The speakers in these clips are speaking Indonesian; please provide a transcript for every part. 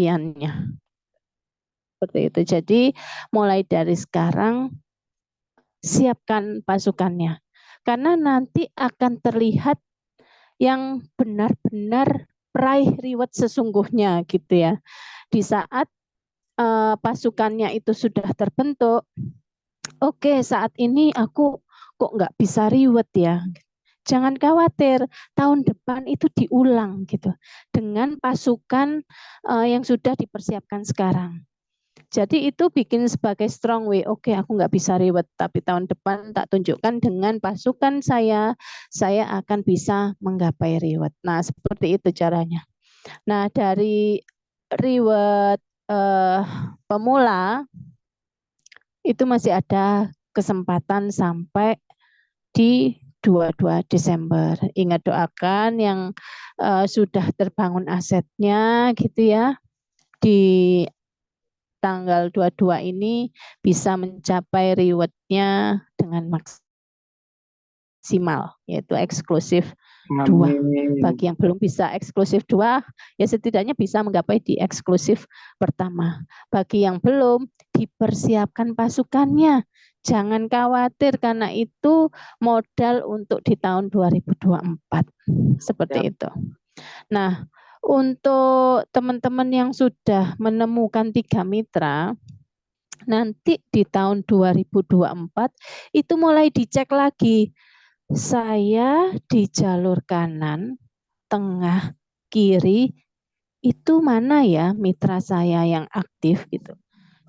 kelebihannya. Seperti itu. Jadi mulai dari sekarang siapkan pasukannya. Karena nanti akan terlihat yang benar-benar peraih reward sesungguhnya gitu ya. Di saat pasukannya itu sudah terbentuk, oke, saat ini aku kok nggak bisa reward ya. Jangan khawatir, tahun depan itu diulang gitu dengan pasukan yang sudah dipersiapkan sekarang. Jadi itu bikin sebagai strong way. Oke, aku nggak bisa reward, tapi tahun depan tak tunjukkan dengan pasukan saya akan bisa menggapai reward. Nah, seperti itu caranya. Nah, dari reward pemula itu masih ada kesempatan sampai di 22 Desember. Ingat, doakan yang sudah terbangun asetnya gitu ya. Di tanggal 22 ini bisa mencapai rewardnya dengan maksimal, yaitu eksklusif 2. Bagi yang belum bisa eksklusif 2, ya setidaknya bisa menggapai di eksklusif pertama. Bagi yang belum, dipersiapkan pasukannya. Jangan khawatir karena itu modal untuk di tahun 2024. Seperti itu. Nah, untuk teman-teman yang sudah menemukan 3 mitra, nanti di tahun 2024 itu mulai dicek lagi. Saya di jalur kanan, tengah, kiri, itu mana ya mitra saya yang aktif gitu.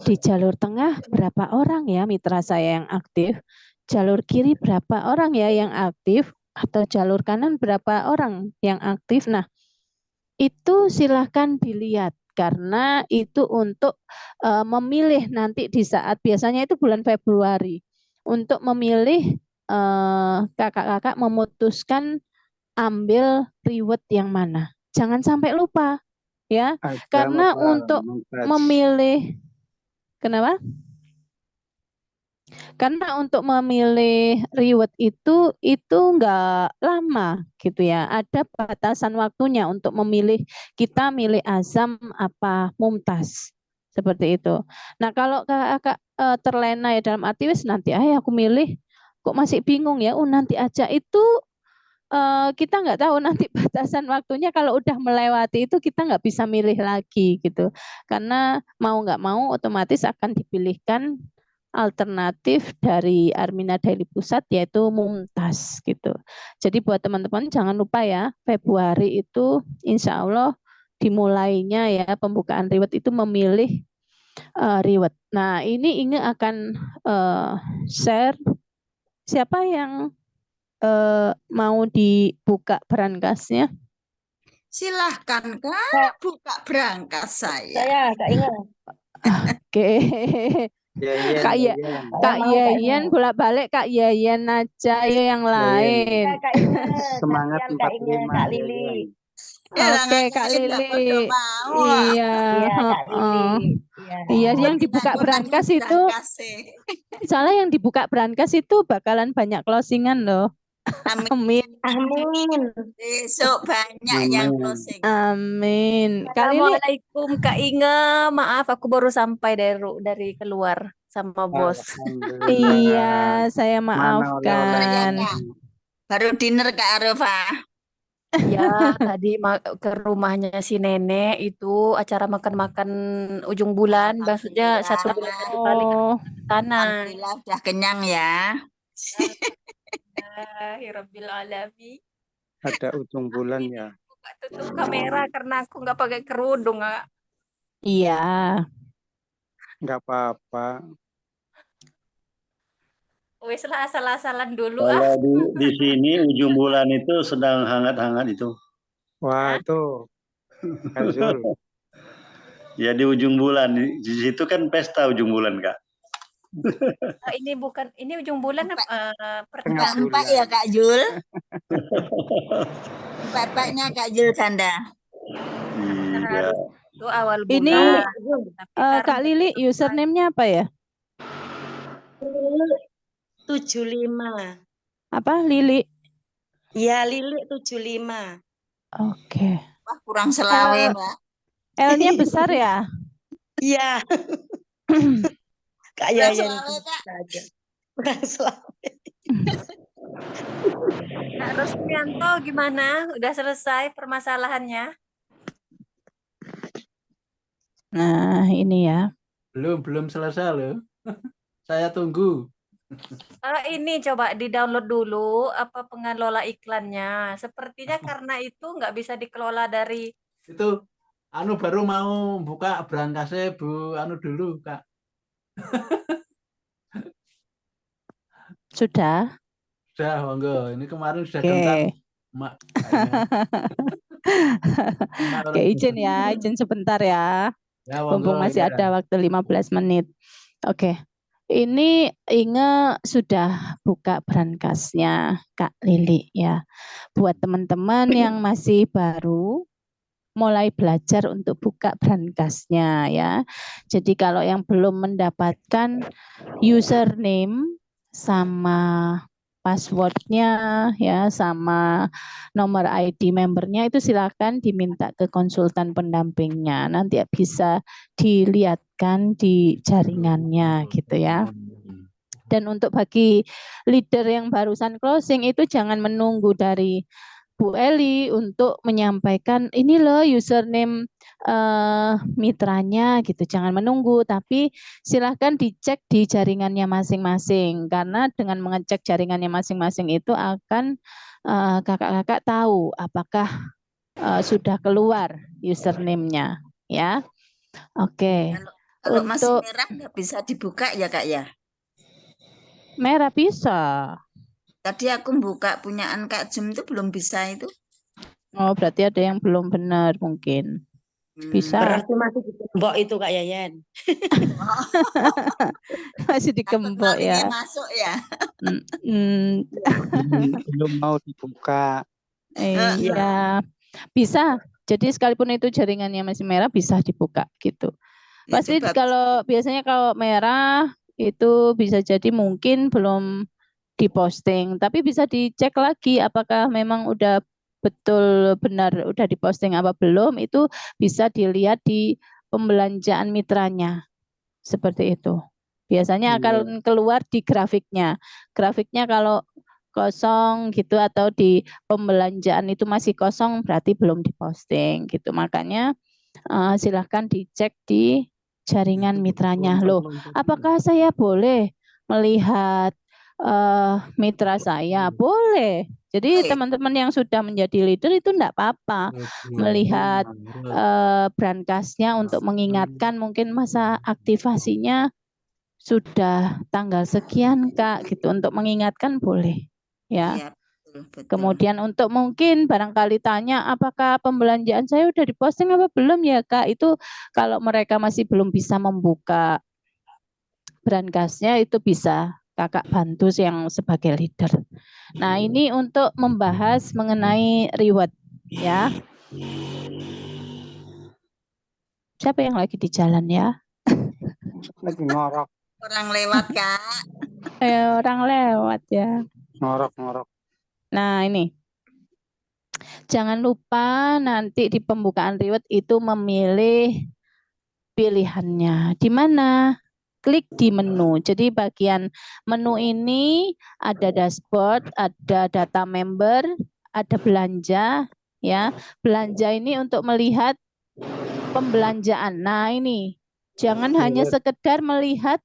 Di jalur tengah berapa orang ya mitra saya yang aktif? Jalur kiri berapa orang ya yang aktif? Atau jalur kanan berapa orang yang aktif? Nah, itu silahkan dilihat karena itu untuk memilih nanti di saat biasanya itu bulan Februari untuk memilih kakak-kakak memutuskan ambil reward yang mana. Jangan sampai lupa ya, karena untuk memilih kenapa? Karena untuk memilih reward itu enggak lama gitu ya. Ada batasan waktunya untuk memilih, kita milih azam apa mumtaz. Seperti itu. Nah, kalau kakak terlena ya dalam arti wis nanti aku milih, kok masih bingung ya. Nanti aja itu kita nggak tahu nanti batasan waktunya, kalau udah melewati itu kita nggak bisa milih lagi gitu. Karena mau nggak mau otomatis akan dipilihkan alternatif dari Armina Daily Pusat yaitu Mumtaz gitu. Jadi buat teman-teman jangan lupa ya, Februari itu insya Allah dimulainya ya pembukaan reward itu memilih reward. Nah, ini Inge akan share siapa yang mau dibuka berangkasnya. Silahkan Kak, Kak, buka berangkas saya. saya Kak Inge. Oke. Kak Saya mau Kak Inge. Yayan bolak-balik Kak Yayan aja, ayo yang lain. Ya Kak Inge, Semangat kasihan Kak Inge, 45 Kak ya, Lili. Oke, Kak Lain nggak Lili. pada mau. Iya, Iya Kak Lili. Iya. iya, Mau yang dibuka berangkas itu, soalnya yang dibuka berangkas itu bakalan banyak closingan loh. Amin. Amin. Besok banyak yang closing. Amin. Kak Lili. Assalamualaikum Kak Inge, maaf aku baru sampai dari keluar sama bos. Iya, saya maafkan. Baru dinner Kak Arifah. Ya, tadi ke rumahnya si nenek itu acara makan-makan ujung bulan, maksudnya 1 bulan 1 kali ke sana. Alhamdulillah udah kenyang ya. Alhamdulillahirabbil alamin. Ada ujung bulan ya. Tutup kamera karena aku nggak pakai kerudung, Kak. Iya. Nggak apa-apa. Wes lah asal-asalan dulu Kalau di sini ujung bulan itu sedang hangat-hangat itu. Wah, tuh. Kak Zul. Ya di ujung bulan, di situ kan pesta ujung bulan, Kak. Ini ujung bulan Empat ya Kak Jul. Bapaknya Kak Jul Sanda. Iya. Itu awal bulan. Ini Kak Lili username-nya apa ya? 75. Apa Lili? Iya, Lili 75. Oke. Wah, kurang selawe, Mbak. L-nya besar ya? Iya. Kak Kurang Yayan selawe, itu Kak. aja. Kurang selawe. Kak Rosmianto gimana? Udah selesai permasalahannya? Nah, ini ya. Belum selesai loh. Saya tunggu. Ini coba di-download dulu apa pengelola iklannya. Sepertinya karena itu nggak bisa dikelola dari Itu baru mau buka berangkasnya Bu dulu, Kak. Sudah? Sudah, monggo. Ini kemarin sudah Oke. gentar, Mak. Oke, izin sebentar ya. Ya, monggo. Mumpung masih Ya. ada waktu 15 menit. Oke. Ini Inge sudah buka berangkasnya Kak Lili ya. Buat teman-teman yang masih baru mulai belajar untuk buka berangkasnya ya. Jadi kalau yang belum mendapatkan username sama passwordnya ya sama nomor ID membernya itu silakan diminta ke konsultan pendampingnya. Nanti bisa dilihatkan di jaringannya gitu ya. Dan untuk bagi leader yang barusan closing itu jangan menunggu dari Bu Eli untuk menyampaikan ini loh username mitranya gitu. Jangan menunggu, tapi silahkan dicek di jaringannya masing-masing. Karena dengan mengecek jaringannya masing-masing itu akan kakak-kakak tahu apakah sudah keluar username-nya ya. Oke. Kalau masih merah nggak bisa dibuka ya Kak ya? Merah bisa. Tadi aku buka punyaan Kak Jum itu belum bisa itu. Oh, berarti ada yang belum benar mungkin. Bisa. Berarti masih digembok itu Kak Yayan. Masih digembok ya. Masuk ya. Belum mau dibuka. Iya. Bisa. Jadi sekalipun itu jaringannya masih merah bisa dibuka gitu. Pasti kalau biasanya kalau merah itu bisa jadi mungkin belum diposting, tapi bisa dicek lagi apakah memang udah betul benar udah diposting apa belum, itu bisa dilihat di pembelanjaan mitranya. Seperti itu. Biasanya akan keluar di grafiknya. Grafiknya kalau kosong gitu atau di pembelanjaan itu masih kosong berarti belum diposting gitu. Makanya silahkan dicek di jaringan mitranya. Loh, apakah saya boleh melihat mitra saya? Boleh. Jadi teman-teman yang sudah menjadi leader itu enggak apa-apa melihat branchnya untuk mengingatkan mungkin masa aktivasinya sudah tanggal sekian Kak gitu, untuk mengingatkan boleh ya. Iya, betul. Kemudian untuk mungkin barangkali tanya apakah pembelanjaan saya udah diposting apa belum ya Kak, itu kalau mereka masih belum bisa membuka branchnya itu bisa Kakak bantu yang sebagai leader. Nah, ini untuk membahas mengenai reward ya. Siapa yang lagi di jalan ya? Lagi ngorok. Orang lewat Kak. Orang lewat ya. Ngorok. Nah, ini. Jangan lupa nanti di pembukaan reward itu memilih pilihannya. Di mana? Klik di menu. Jadi bagian menu ini ada dashboard, ada data member, ada belanja ya. Belanja ini untuk melihat pembelanjaan. Nah, ini jangan hanya sekedar melihat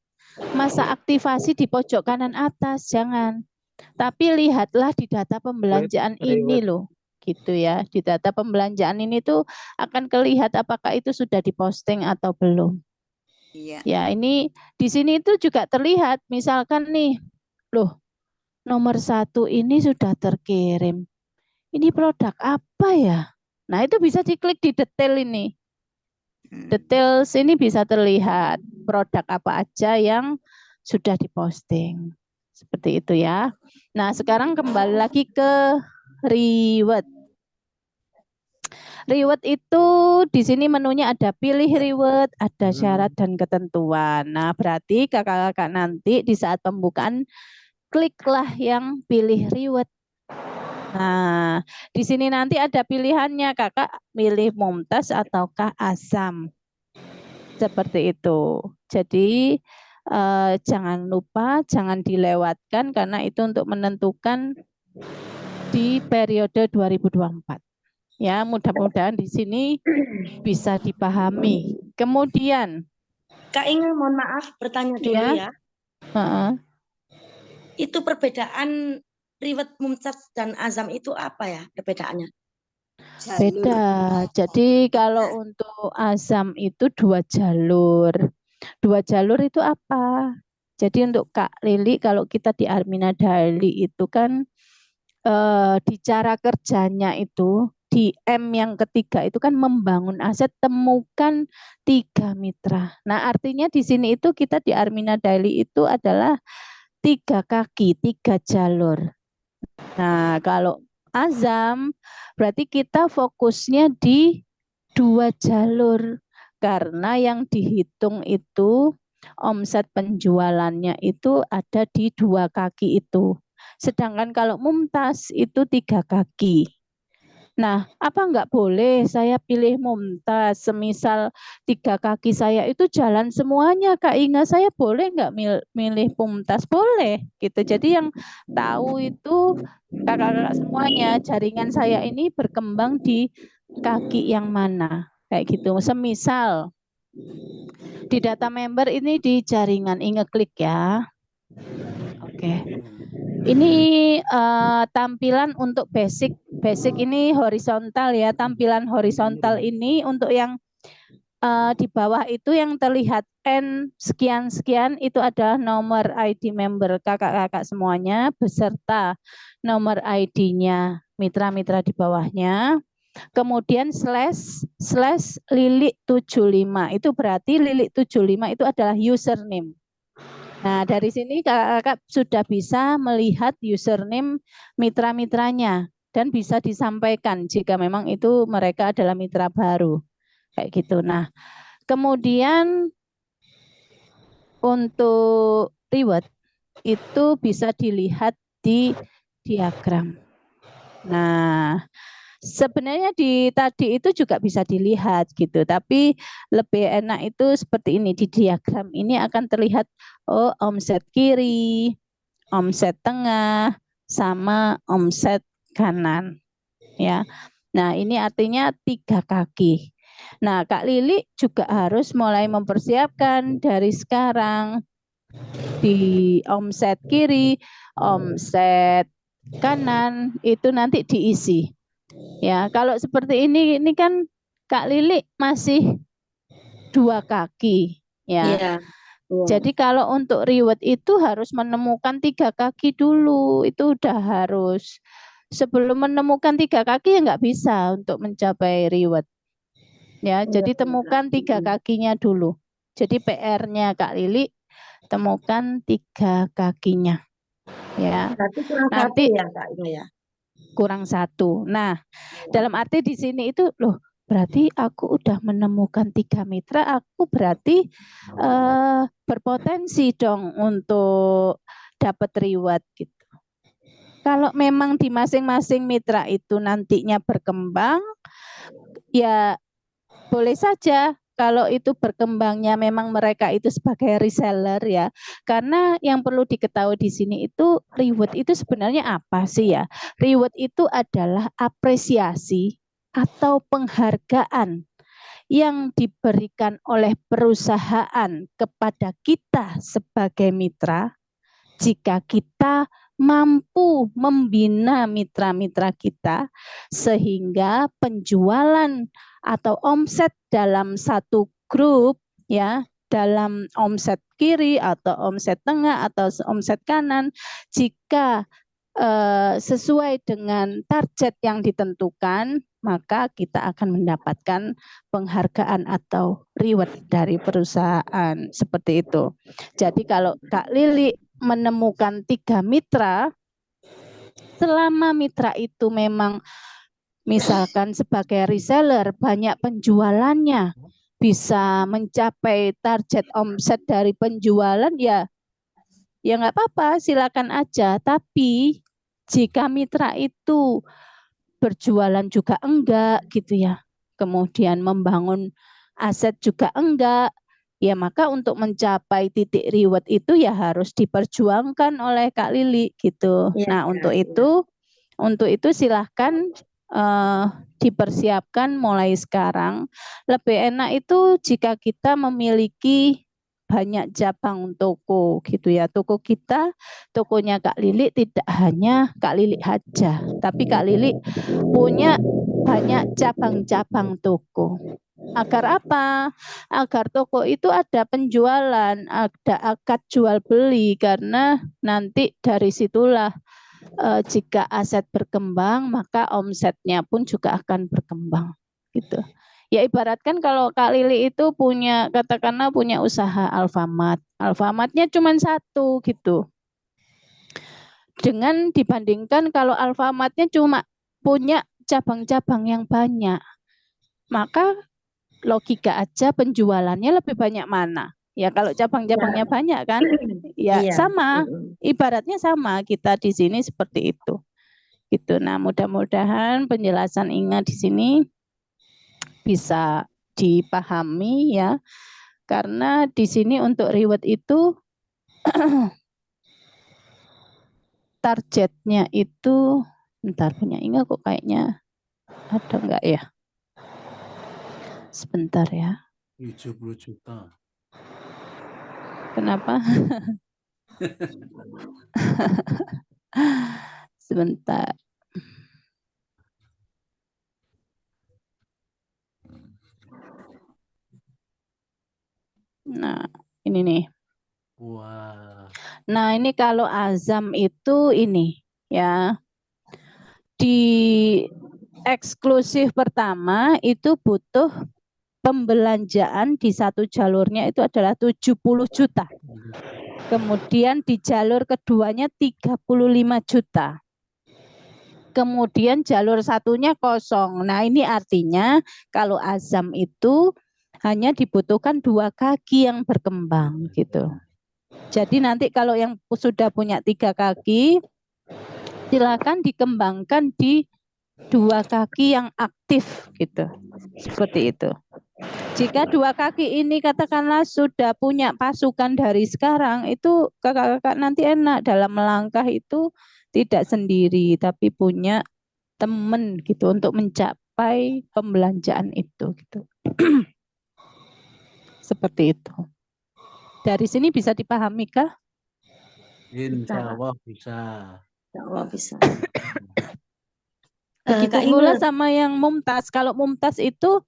masa aktivasi di pojok kanan atas, jangan. Tapi lihatlah di data pembelanjaan ini loh. Gitu ya. Di data pembelanjaan ini tuh akan kelihatan apakah itu sudah diposting atau belum. Iya. Ya, ini di sini itu juga terlihat, misalkan nih, loh, nomor 1 ini sudah terkirim. Ini produk apa ya? Nah, itu bisa diklik di detail ini. Detail sini bisa terlihat produk apa aja yang sudah diposting. Seperti itu ya. Nah, sekarang kembali lagi ke reward. Reward itu di sini menunya ada pilih reward, ada syarat dan ketentuan. Nah, berarti kakak-kakak nanti di saat pembukaan kliklah yang pilih reward. Nah, di sini nanti ada pilihannya, kakak milih Mumtaz ataukah Azam. Seperti itu. Jadi jangan lupa, jangan dilewatkan karena itu untuk menentukan di periode 2024. Ya, mudah-mudahan di sini bisa dipahami. Kemudian, Kak Inge, mohon maaf bertanya dulu ya. ya. Itu perbedaan riwayat Mumtaz dan Azam itu apa ya perbedaannya? Beda. Jadi kalau untuk Azam itu 2 jalur. 2 jalur itu apa? Jadi untuk Kak Lili, kalau kita di Armina Daily itu kan di cara kerjanya itu di M yang ketiga itu kan membangun aset, temukan 3 mitra. Nah, artinya di sini itu kita di Armina Daily itu adalah 3 kaki, 3 jalur. Nah, kalau Azam berarti kita fokusnya di 2 jalur karena yang dihitung itu omset penjualannya itu ada di 2 kaki itu. Sedangkan kalau Mumtaz itu 3 kaki. Nah, apa enggak boleh saya pilih Mumtaz? Semisal 3 kaki saya itu jalan semuanya, Kak Inga, saya boleh enggak milih Mumtaz? Boleh, gitu. Jadi yang tahu itu kakak-kakak semuanya, jaringan saya ini berkembang di kaki yang mana, kayak gitu. Semisal di data member ini di jaringan, Inge klik ya. Oke. Ini tampilan untuk basic ini horizontal ya. Tampilan horizontal ini untuk yang di bawah itu yang terlihat N sekian-sekian itu adalah nomor ID member kakak-kakak semuanya beserta nomor ID-nya mitra-mitra di bawahnya. Kemudian slash Lilik 75 itu berarti Lilik 75 itu adalah username. Nah, dari sini kakak-kakak sudah bisa melihat username mitra-mitranya dan bisa disampaikan jika memang itu mereka adalah mitra baru. Kayak gitu. Nah, kemudian untuk reward itu bisa dilihat di diagram. Nah, sebenarnya di tadi itu juga bisa dilihat gitu, tapi lebih enak itu seperti ini di diagram ini akan terlihat omset kiri, omset tengah, sama omset kanan ya. Nah, ini artinya 3 kaki. Nah, Kak Lili juga harus mulai mempersiapkan dari sekarang di omset kiri, omset kanan itu nanti diisi. Ya, kalau seperti ini kan Kak Lili masih 2 kaki ya. Iya. Jadi kalau untuk reward itu harus menemukan 3 kaki dulu, itu udah harus. Sebelum menemukan 3 kaki ya nggak bisa untuk mencapai reward. Ya, jadi temukan 3 kakinya dulu. Jadi PR-nya Kak Lili temukan 3 kakinya. Ya. Berarti kurang Nanti 1 ya Kak Inge ya. Kurang 1. Nah, dalam arti di sini itu loh, berarti aku udah menemukan 3 mitra, aku berarti berpotensi dong untuk dapat reward gitu. Kalau memang di masing-masing mitra itu nantinya berkembang, ya boleh saja kalau itu berkembangnya memang mereka itu sebagai reseller ya. Karena yang perlu diketahui di sini itu reward itu sebenarnya apa sih ya? Reward itu adalah apresiasi atau penghargaan yang diberikan oleh perusahaan kepada kita sebagai mitra jika kita mampu membina mitra-mitra kita sehingga penjualan atau omset dalam satu grup ya, dalam omset kiri atau omset tengah atau omset kanan, jika sesuai dengan target yang ditentukan, maka kita akan mendapatkan penghargaan atau reward dari perusahaan seperti itu. Jadi kalau Kak Lili menemukan 3 mitra, selama mitra itu memang misalkan sebagai reseller banyak penjualannya, bisa mencapai target omset dari penjualan ya nggak apa-apa, silakan aja. Tapi Jika mitra itu berjualan juga enggak gitu ya, kemudian membangun aset juga enggak, ya maka untuk mencapai titik reward itu ya harus diperjuangkan oleh Kak Lili gitu. Iya, Nah untuk itu silahkan dipersiapkan mulai sekarang. Lebih enak itu jika kita memiliki banyak cabang toko gitu ya. Toko kita, tokonya Kak Lili tidak hanya Kak Lili aja, tapi Kak Lili punya banyak cabang-cabang toko. Agar apa? Agar toko itu ada penjualan, ada akad jual beli, karena nanti dari situlah jika aset berkembang maka omsetnya pun juga akan berkembang gitu. Ya ibaratkan kalau Kak Lili itu punya, katakanlah punya usaha Alfamart. Alfamartnya cuma satu gitu. Dengan dibandingkan kalau Alfamartnya cuma punya cabang-cabang yang banyak. Maka logika aja penjualannya lebih banyak mana? Ya kalau cabang-cabangnya banyak kan, ya Iya. sama. Ibaratnya sama kita di sini seperti itu. Gitu. Nah, mudah-mudahan penjelasan Inga di sini bisa dipahami ya. Karena di sini untuk reward itu targetnya itu, bentar, punya Inga kok kayaknya ada enggak ya? Sebentar ya. 70 juta. Kenapa? Sebentar. Nah, ini nih. Wah. Nah, ini kalau azam itu ini ya. Di eksklusif pertama itu butuh pembelanjaan di satu jalurnya itu adalah 70 juta. Kemudian di jalur keduanya 35 juta. Kemudian jalur satunya kosong. Nah, ini artinya kalau azam itu hanya dibutuhkan 2 kaki yang berkembang gitu. Jadi nanti kalau yang sudah punya 3 kaki, silakan dikembangkan di 2 kaki yang aktif gitu. Seperti itu. Jika 2 kaki ini katakanlah sudah punya pasukan dari sekarang, itu kakak-kakak nanti enak dalam melangkah itu tidak sendiri, tapi punya teman gitu untuk mencapai pembelanjaan itu gitu. Seperti itu. Dari sini bisa dipahami kah? Insya Allah bisa. Insya Allah bisa. Begitu Kak pula Inge, sama yang mumtaz. Kalau mumtaz itu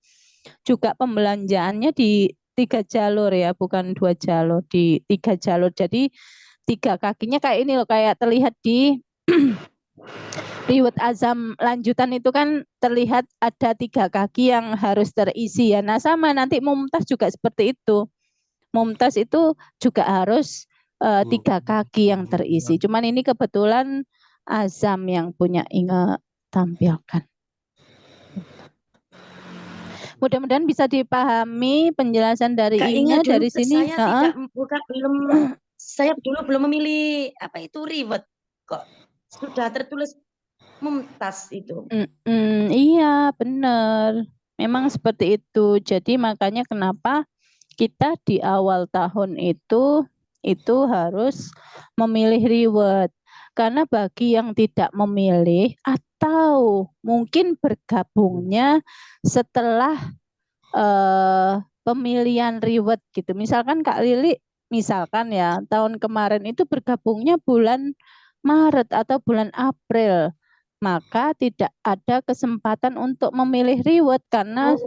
juga pembelanjaannya di 3 jalur ya, bukan 2 jalur, di 3 jalur. Jadi 3 kakinya kayak ini loh, kayak terlihat di reward azam lanjutan itu kan terlihat ada 3 kaki yang harus terisi ya. Nah sama nanti mumtaz juga seperti itu. Mumtaz itu juga harus 3 kaki yang terisi. Cuman ini kebetulan azam yang punya Inge tampilkan. Mudah-mudahan bisa dipahami penjelasan dari Kak Inge Inge dari dulu sini. saya dulu belum memilih apa itu reward kok sudah tertulis mumtaz itu. Iya benar. Memang seperti itu. Jadi makanya kenapa kita di awal tahun itu harus memilih reward. Karena bagi yang tidak memilih atau mungkin bergabungnya setelah pemilihan reward gitu. Misalkan Kak Lili, misalkan ya tahun kemarin itu bergabungnya bulan Maret atau bulan April, maka tidak ada kesempatan untuk memilih reward karena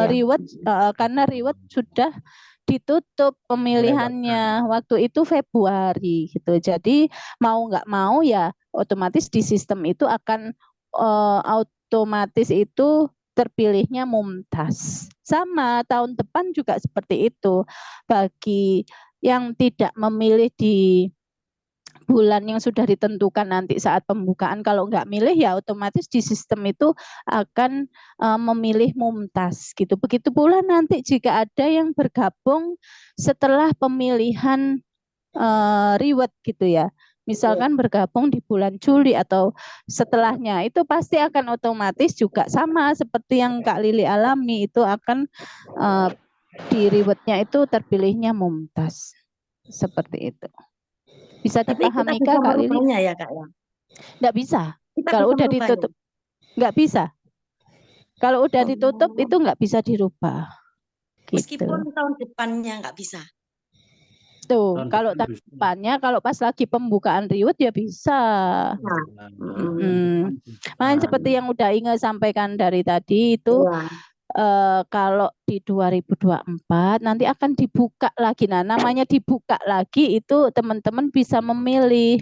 reward sudah ditutup pemilihannya waktu itu Februari gitu. Jadi mau nggak mau ya otomatis di sistem itu akan otomatis itu terpilihnya mumtaz. Sama tahun depan juga seperti itu. Bagi yang tidak memilih di bulan yang sudah ditentukan nanti saat pembukaan, kalau nggak milih ya otomatis di sistem itu akan memilih mumtaz gitu. Begitu pula nanti jika ada yang bergabung setelah pemilihan reward gitu ya. misalkan bergabung di bulan Juli atau setelahnya, itu pasti akan otomatis juga sama seperti yang Kak Lili alami, itu akan di rewardnya itu terpilihnya Mumtaz. Seperti itu. Bisa Tapi kita dipahami bisa Kak Lili? merubahnya ya Kak ya. Enggak bisa. Kita Kalau bisa udah merubahnya. ditutup, enggak bisa. Kalau udah ditutup Oh. itu enggak bisa dirubah. Gitu. Meskipun tahun depannya nggak bisa. Tuh, Tahun kalau depan tahun bisa. depannya, kalau pas lagi pembukaan reward ya bisa. Nah, Makanya seperti yang udah Inge sampaikan dari tadi itu, iya. kalau di 2024 nanti akan dibuka lagi. Nah, namanya dibuka lagi itu teman-teman bisa memilih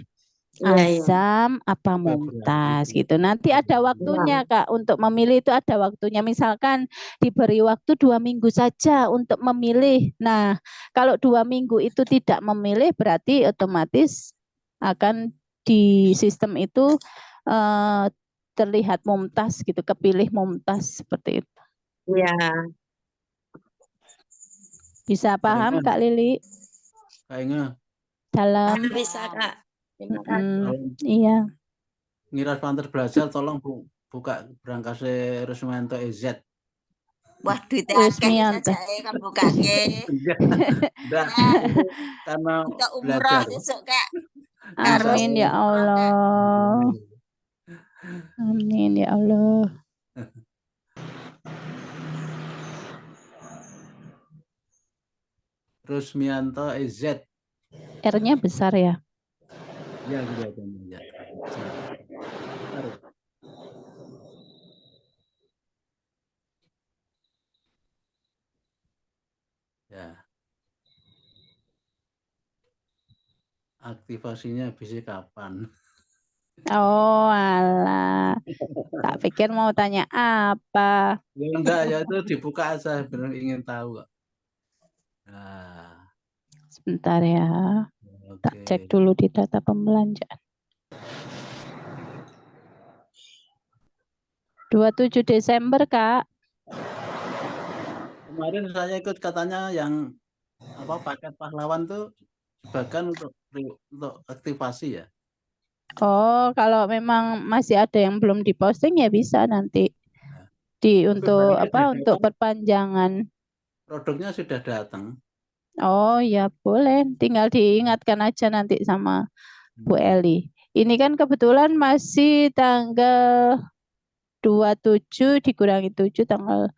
Iya, iya. Azam apa Mumtaz gitu. Nanti ada waktunya Kak untuk memilih, itu ada waktunya. Misalkan diberi waktu 2 minggu saja untuk memilih. Nah, kalau 2 minggu itu tidak memilih berarti otomatis akan di sistem itu terlihat Mumtaz gitu, kepilih Mumtaz seperti itu. Iya. Bisa paham Kayaknya- Kak Lili? Kayaknya Dalam Bisa Kak. Terima kasih. kalau iya. ngira pantas belajar tolong buka berangkasnya Rusmanto EZ. Wah, duitnya Rusmianto. akeh saja kan bukake. Enggak, itu karena Kita belajar. umroh besok Kak. Amin ya Allah. Amin ya Allah. Rusmianto EZ. R-nya besar ya. Ya, ya. Ya. Aktivasinya bisa kapan? Oh alah. Tak pikir mau tanya apa. Ya enggak, ya itu dibuka aja, benar ingin tahu kok. Nah, Sebentar ya. Tak oke. cek dulu di data pembelanjaan. 27 Desember Kak. Kemarin saya ikut katanya yang paket pahlawan tuh bahkan untuk aktivasi ya. Oh, kalau memang masih ada yang belum diposting ya bisa nanti untuk untuk perpanjangan. Produknya sudah datang. Oh ya boleh, tinggal diingatkan aja nanti sama Bu Eli. Ini kan kebetulan masih tanggal 27 dikurangi 7 tanggal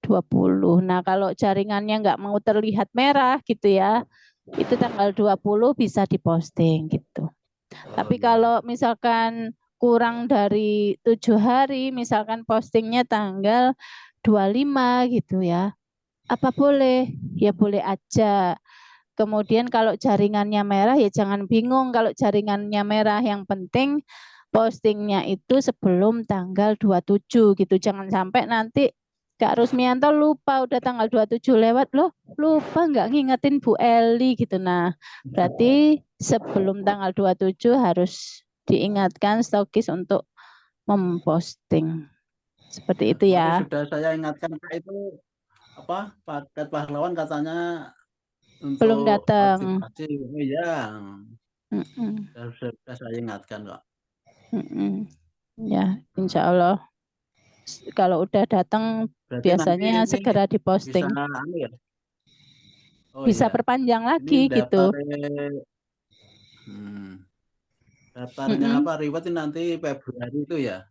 20. Nah, kalau jaringannya nggak mau terlihat merah gitu ya, itu tanggal 20 bisa diposting gitu. Tapi kalau misalkan kurang dari 7 hari, misalkan postingnya tanggal 25 gitu ya, apa boleh? Ya boleh aja. Kemudian kalau jaringannya merah ya jangan bingung kalau jaringannya merah, yang penting postingnya itu sebelum tanggal 27 gitu. Jangan sampai nanti Kak Rusmianto lupa udah tanggal 27 lewat loh, lupa nggak ngingetin Bu Eli gitu. Nah, berarti sebelum tanggal 27 harus diingatkan stokis untuk memposting. Seperti itu ya. Sudah saya ingatkan Pak, itu paket pahlawan katanya untuk Belum datang. aktivasi. Iya. Mm-mm. Sudah saya ingatkan kok. Ya, insya Allah. Kalau udah datang Berarti biasanya nanti segera diposting. Bisa, ya? Bisa iya. perpanjang lagi Ini gitu. Daftarnya reward ini nanti Februari itu ya?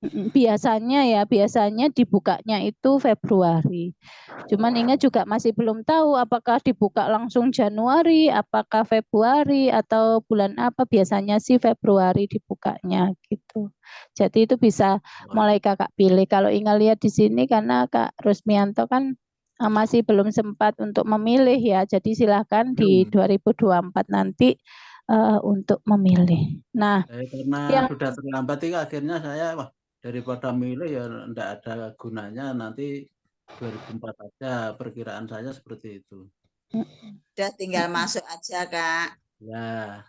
Biasanya dibukanya itu Februari. Cuman ingat juga masih belum tahu apakah dibuka langsung Januari, apakah Februari atau bulan apa. Biasanya sih Februari dibukanya gitu. Jadi itu bisa mulai Kakak pilih. Kalau Inga lihat di sini karena Kak Rusmianto kan masih belum sempat untuk memilih ya. Jadi silakan di 2024 nanti untuk memilih. Nah, karena sudah terlambat itu akhirnya saya daripada milih ya enggak ada gunanya, nanti 2004 aja, perkiraan saya seperti itu. Udah tinggal masuk aja Kak. Ya.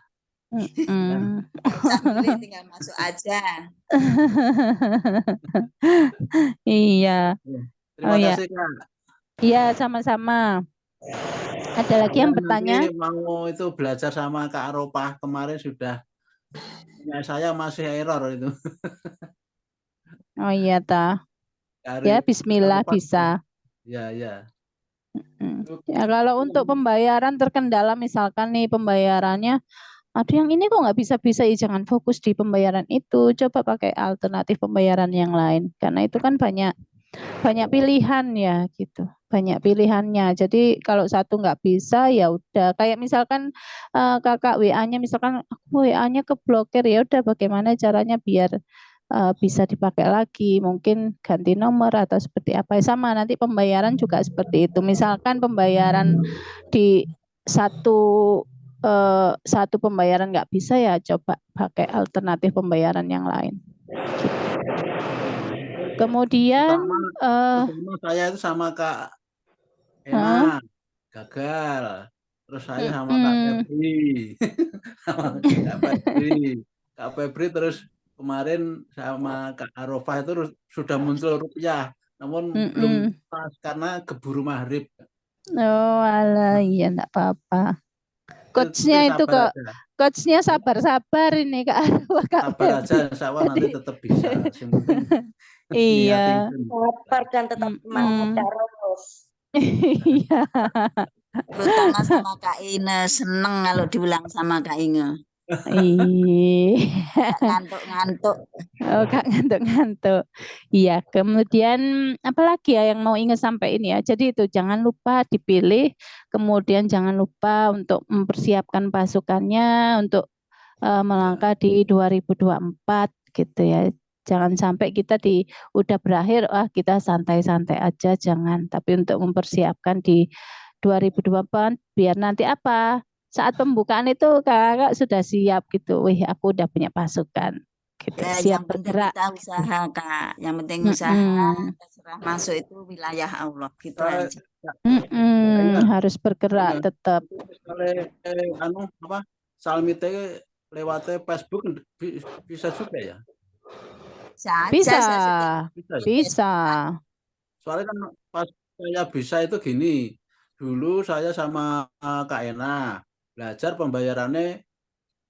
Milih tinggal masuk aja. Iya. Terima kasih Kak. Iya, sama-sama. Ada lagi yang bertanya? Mau itu belajar sama Kak Aropah, kemarin sudah Punya saya masih error itu. Oh iya ta. Cari Ya Bismillah Alfat. bisa. Ya, ya. Ya kalau untuk pembayaran terkendala misalkan nih pembayarannya, aduh yang ini kok nggak bisa-bisa, ya jangan fokus di pembayaran itu, coba pakai alternatif pembayaran yang lain karena itu kan banyak pilihan ya gitu, banyak pilihannya. Jadi kalau satu nggak bisa ya udah, kayak misalkan kakak WA-nya misalkan aku WA-nya keblokir, ya udah bagaimana caranya biar bisa dipakai lagi, mungkin ganti nomor atau seperti apa. Sama nanti pembayaran juga seperti itu. Misalkan pembayaran di satu pembayaran nggak bisa, ya coba pakai alternatif pembayaran yang lain. Kemudian Pertama saya itu sama Kak Ena gagal. Terus saya sama Kak Febri. Sama Kak Febri terus kemarin sama Kak Arofah itu sudah muncul rupiah, namun belum pas karena keburu maghrib. Oh alah, iya enggak apa-apa. Coachnya itu kok, coachnya sabar-sabar ini Kak Arwah, Kak Sabar aja, Febri. insya Allah nanti tetap bisa. Yang penting Iya. Sabar dan tetap semangat terus. Iya. Terutama sama Kak Ine, seneng kalau diulang sama Kak Inge. Iya. Ngantuk-ngantuk. Oh, Kak ngantuk-ngantuk. Iya, kemudian apalagi ya yang mau ingat sampai ini ya. Jadi itu jangan lupa dipilih, kemudian jangan lupa untuk mempersiapkan pasukannya untuk melangkah di 2024 gitu ya. Jangan sampai kita udah berakhir, kita santai-santai aja, jangan. Tapi untuk mempersiapkan di 2024 biar nanti apa? Saat pembukaan itu kakak sudah siap gitu. Wih, aku udah punya pasukan. Gitu. Siap Yang penting bergerak. kita usaha Kak. Yang penting usaha, terserah masuk itu wilayah Allah gitu aja. Harus bergerak tetap. Salmite lewat Facebook bisa juga ya? Bisa. Soalnya kan pas saya bisa itu gini, dulu saya sama Kak Ena belajar pembayarannya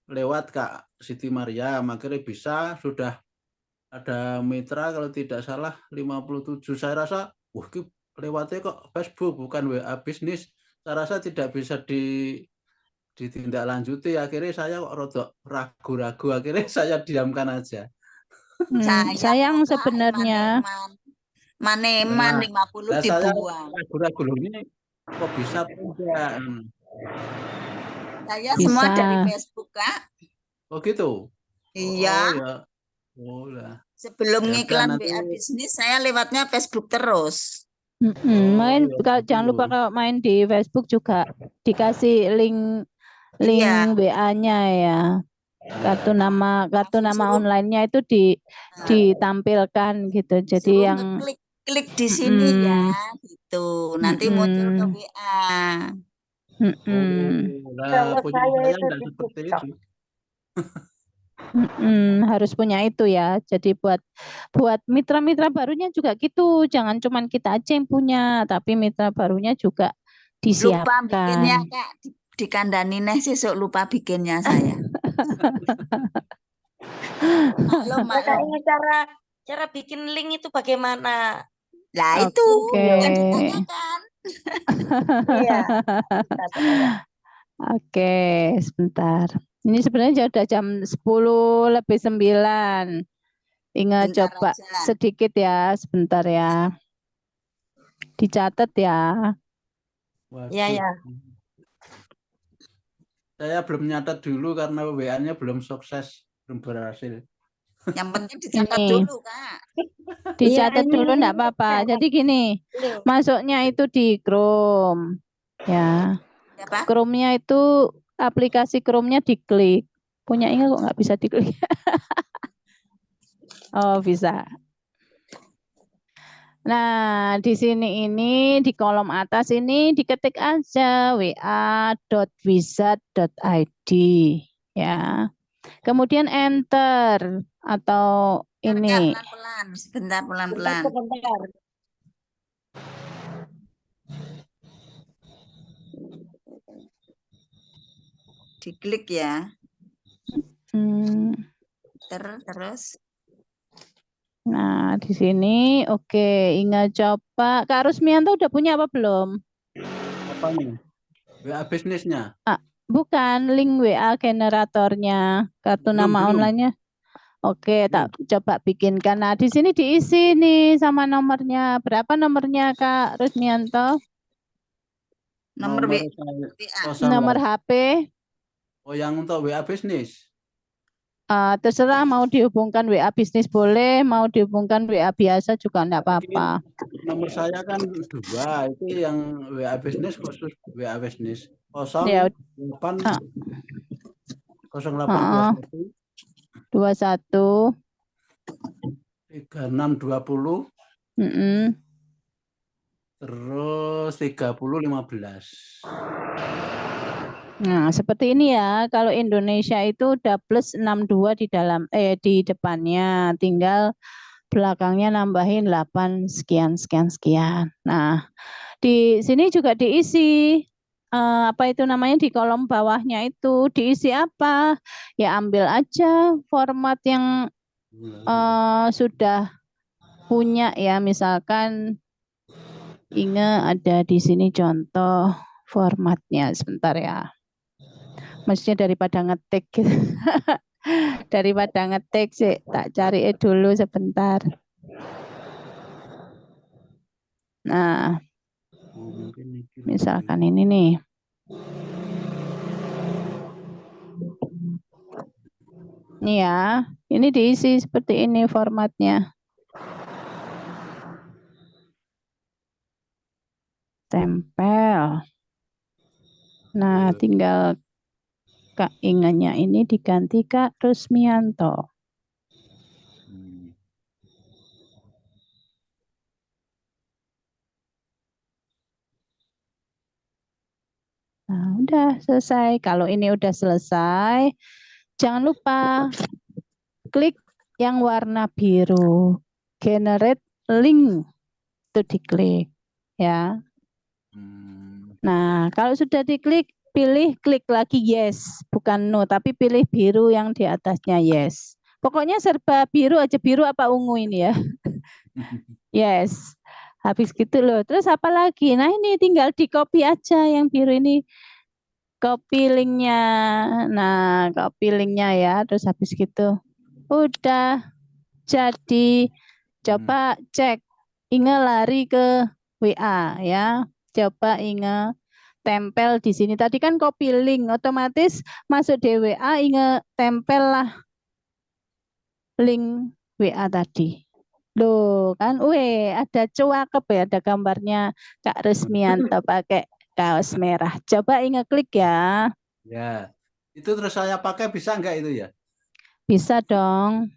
lewat Kak Siti Maria, akhirnya bisa, sudah ada mitra kalau tidak salah 57. Saya rasa, wah lewatnya kok Facebook bukan WA bisnis. Saya rasa tidak bisa ditindaklanjuti. Akhirnya saya kok rodok ragu-ragu, akhirnya saya diamkan aja. Sayang sebenarnya. Maneman 50 dibuang. Ragu-ragu ini kok bisa tidak? Saya semua dari Facebook Kak. Oh gitu? Iya. Oh ya. Oh lah. Sebelum ngiklan WA bisnis saya lewatnya Facebook terus. Jangan lupa kalau main di Facebook juga dikasih link WA-nya ya. Kartu nama online-nya itu ditampilkan gitu. Jadi yang klik di sini ya gitu. Nanti muncul ke WA. Kalau saya itu di TikTok. Harus punya itu ya. Jadi buat mitra-mitra barunya juga gitu. Jangan cuman kita aja yang punya, tapi mitra barunya juga disiapkan. Lupa bikinnya Kak, dikandani sesuk lupa bikinnya saya. Kak, ini cara bikin link itu bagaimana? Lah itu yang ditanyakan. Iya. Oke, sebentar. Ini sebenarnya sudah jam 10:09. Ingat coba sedikit ya, sebentar ya. Dicatat ya. Iya, ya. Saya belum nyatat dulu karena WA-nya belum sukses, belum berhasil. Yang penting dicatat dulu, Kak. Dicatat dulu enggak apa-apa. Jadi gini, masuknya itu di Chrome. Ya. Chrome-nya itu aplikasi Chrome-nya diklik. Punya Inga kok nggak bisa diklik. Oh, bisa. Nah, di sini ini di kolom atas ini diketik aja wa.wizard.id ya. Kemudian enter atau ini. Pelan-pelan, sebentar pelan-pelan. Diklik ya. Terus Nah, di sini oke, Inga coba. Kak Rusmianto udah punya apa belum? Apa nih? WA bisnisnya? Bukan, link WA generatornya, kartu nama Belum. online-nya. Oke, tak coba bikinkan. Nah, di sini diisi nih sama nomornya. Berapa nomornya Kak Rusmianto? nomor Nomor WA. Nomor HP. Oh, yang untuk WA bisnis. Terserah mau dihubungkan WA bisnis boleh, mau dihubungkan WA biasa juga enggak apa-apa. Nomor saya kan 2, itu yang WA bisnis khusus WA bisnis. Ya, 08 0821 21 3620 terus 3015. Nah, seperti ini ya. Kalau Indonesia itu udah plus 62 di dalam di depannya, tinggal belakangnya nambahin 8 sekian sekian sekian. Nah, di sini juga diisi apa itu namanya di kolom bawahnya itu diisi apa? Ya ambil aja format yang sudah punya ya, misalkan Inge ada di sini contoh formatnya, sebentar ya. Maksudnya daripada ngetik gitu. Daripada ngetik sih tak cari dulu sebentar. Nah, misalkan ini nih. Ini ya, ini diisi seperti ini formatnya. Tempel. Nah, tinggal Kak Inganya ini diganti Kak Rusmianto. Nah, udah selesai. Kalau ini udah selesai, jangan lupa klik yang warna biru. Generate link. Itu diklik. Ya. Nah, kalau sudah diklik, pilih klik lagi yes. Bukan no, tapi pilih biru yang di atasnya yes. Pokoknya serba biru aja. Biru apa ungu ini ya. Yes. Habis gitu loh. Terus apa lagi? Nah ini tinggal di copy aja yang biru ini. Copy linknya. Nah copy linknya ya. Terus habis gitu. Udah jadi. Coba cek. Inge lari ke WA ya. Coba Inge tempel di sini. Tadi kan copy link. Otomatis masuk di WA. Inge tempel lah link WA tadi. Loh kan, ada cakep ya, ada gambarnya Kak Rusmianto pakai kaos merah. Coba Inge klik ya. Ya, itu terus saya pakai bisa enggak itu ya? Bisa dong.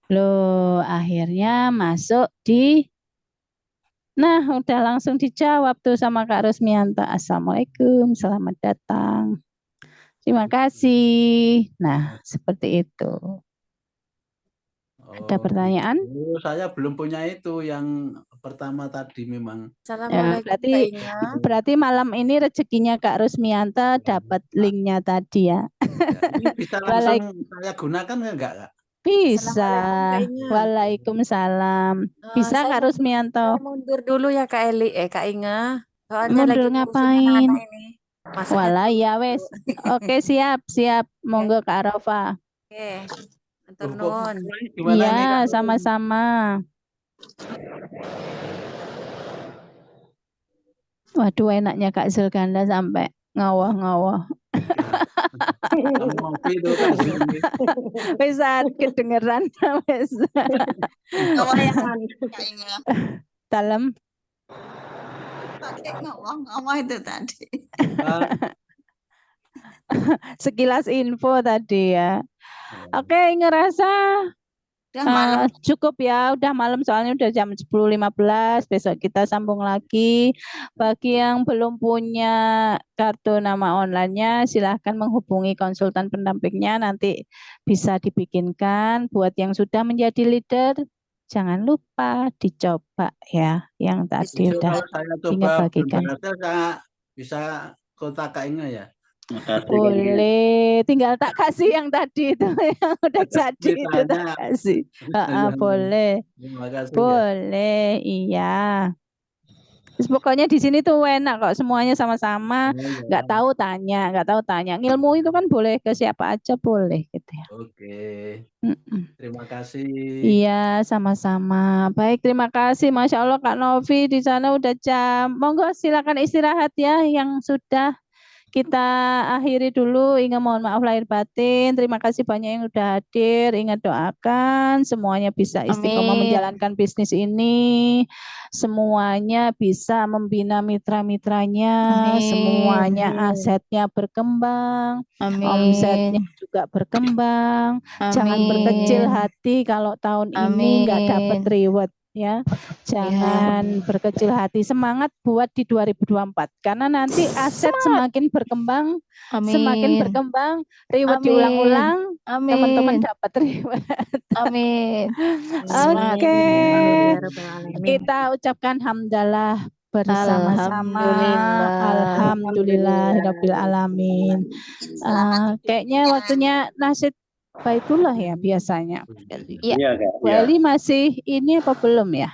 Loh, akhirnya masuk di. Nah, udah langsung dijawab tuh sama Kak Rusmianto. Assalamualaikum, selamat datang. Terima kasih. Nah, seperti itu. Ada pertanyaan? Gitu. Saya belum punya itu yang pertama tadi memang. Ya, berarti malam ini rezekinya Kak Rusmianto dapat linknya tadi ya. Ini bisa langsung saya gunakan enggak, Kak? Bisa. Waalaikumsalam. Bisa Kak Rusmianto. Saya mundur dulu ya Kak Eli, Kak Inga. Soalnya mundur lagi ngapain? anak-anak ini. Walah ya wes. Oke siap. Monggo Kak Rafa. Oke. Matur nuwun. Iya, sama-sama. Waduh, enaknya Kak Zulganda sampai ngawah-ngawah. Bisa kedengeran wes. Dalam. Pakai ngawah-ngawah itu tadi. Sekilas info tadi ya. Oke, ngerasa cukup ya, udah malam soalnya udah jam 10.15. Besok kita sambung lagi. Bagi yang belum punya kartu nama online-nya, silahkan menghubungi konsultan pendampingnya, nanti bisa dibikinkan. Buat yang sudah menjadi leader, jangan lupa dicoba ya, yang tadi udah saya Inge coba bagikan. berhasil, saya bisa kontak Kak Inge ya. Makasih. Boleh, tinggal tak kasih yang tadi itu yang udah jadi itu tak Ditanya. kasih. Boleh, Terima kasih ya. boleh, iya. Terus pokoknya di sini tuh enak kok, semuanya sama-sama, Oh, ya. nggak tahu tanya. Ilmu itu kan boleh ke siapa aja boleh gitu ya. Oke. Mm-mm. Terima kasih. Iya, sama-sama. Baik, terima kasih. Masya Allah Kak Novi di sana udah jam. Monggo silakan istirahat ya yang sudah. Kita akhiri dulu. Ingat mohon maaf lahir batin. Terima kasih banyak yang udah hadir. Ingat doakan semuanya bisa istiqomah Amin. menjalankan bisnis ini. Semuanya bisa membina mitra-mitranya. Amin. Semuanya asetnya berkembang. Omsetnya Amin. juga berkembang. Jangan berkecil Amin. hati kalau tahun ini nggak dapat Amin. reward ya. Jangan berkecil hati, semangat buat di 2024 karena nanti aset semakin berkembang, Amin. reward Amin. diulang-ulang, teman-teman Amin. dapat reward. Amin. Oke, Ya Rabbal Alamin. kita ucapkan hamdalah bersama-sama. Alhamdulillah. Alhamdulillahirabbil alamin. Kayaknya waktunya nasid Baitullah ya biasanya. Iya. Iya, Kak. Bu Iya. Eli masih ini apa belum ya?